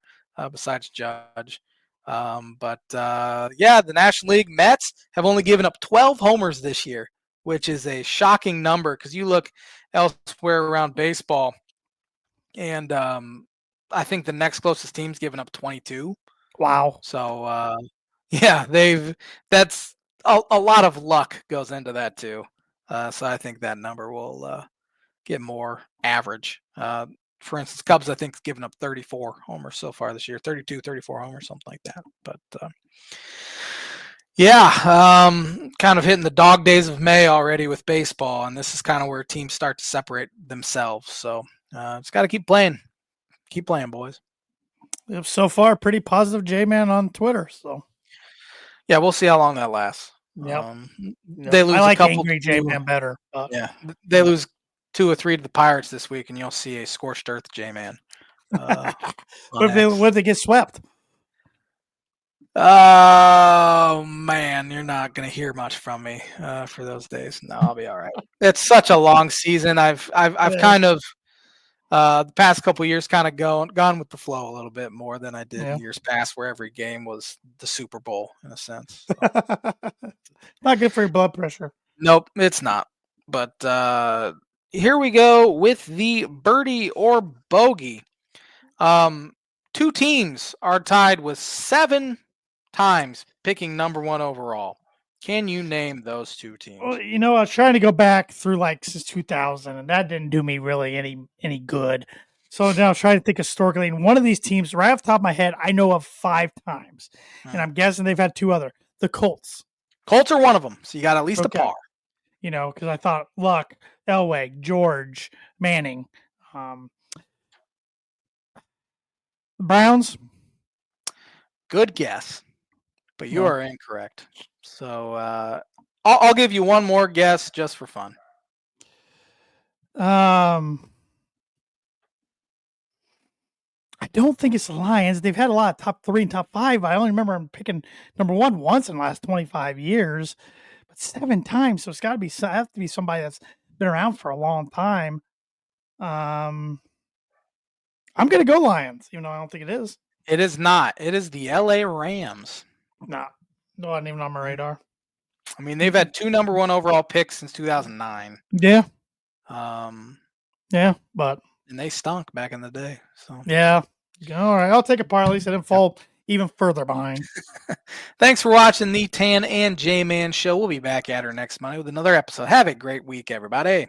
besides Judge. But the National League Mets have only given up 12 homers this year, which is a shocking number because you look elsewhere around baseball, and I think the next closest team's given up 22. Wow. So that's a lot of luck goes into that too. So I think that number will get more average. For instance, Cubs, I think, has given up 34 homers so far this year, 32, 34 homers, something like that. But kind of hitting the dog days of May already with baseball, and this is kind of where teams start to separate themselves. So just got to keep playing. Keep playing, boys. So far, pretty positive J-Man on Twitter. So yeah, we'll see how long that lasts. Yep. They lose I like a couple angry J-Man better. But. Yeah, they lose 2 or 3 to the Pirates this week, and you'll see a scorched earth J-Man. What if they get swept? Oh man, you're not gonna hear much from me for those days. No, I'll be all right. It's such a long season. I've kind of the past couple of years kind of gone with the flow a little bit more than I did in years past, where every game was the Super Bowl in a sense. So. Not good for your blood pressure. Nope, it's not. But here we go with the birdie or bogey. 2 teams are tied with 7 times picking number 1 overall. Can you name those 2 teams? Well, I was trying to go back through since 2000, and that didn't do me really any good. So now I was trying to think historically, and one of these teams, right off the top of my head, I know of 5 times, and I'm guessing they've had 2 other. The Colts. Colts are one of them, so you got at least a par. Because I thought Luck, Elway, George, Manning, the Browns. Good guess, but you are incorrect. So I'll give you one more guess just for fun. I don't think it's the Lions. They've had a lot of top 3 and top 5. I only remember them picking number 1 once in the last 25 years, but 7 times. So it's got to be somebody that's been around for a long time. I'm gonna go Lions, even though I don't think it is. It is not. It is the LA Rams. No, wasn't even on my radar. I mean, they've had 2 number 1 overall picks since 2009. Yeah. Um, Yeah, but and they stunk back in the day. So yeah. All right, I'll take a parlay so I didn't fall even further behind. Thanks for watching the Tan and J-Man show. We'll be back at her next Monday with another episode. Have a great week, everybody.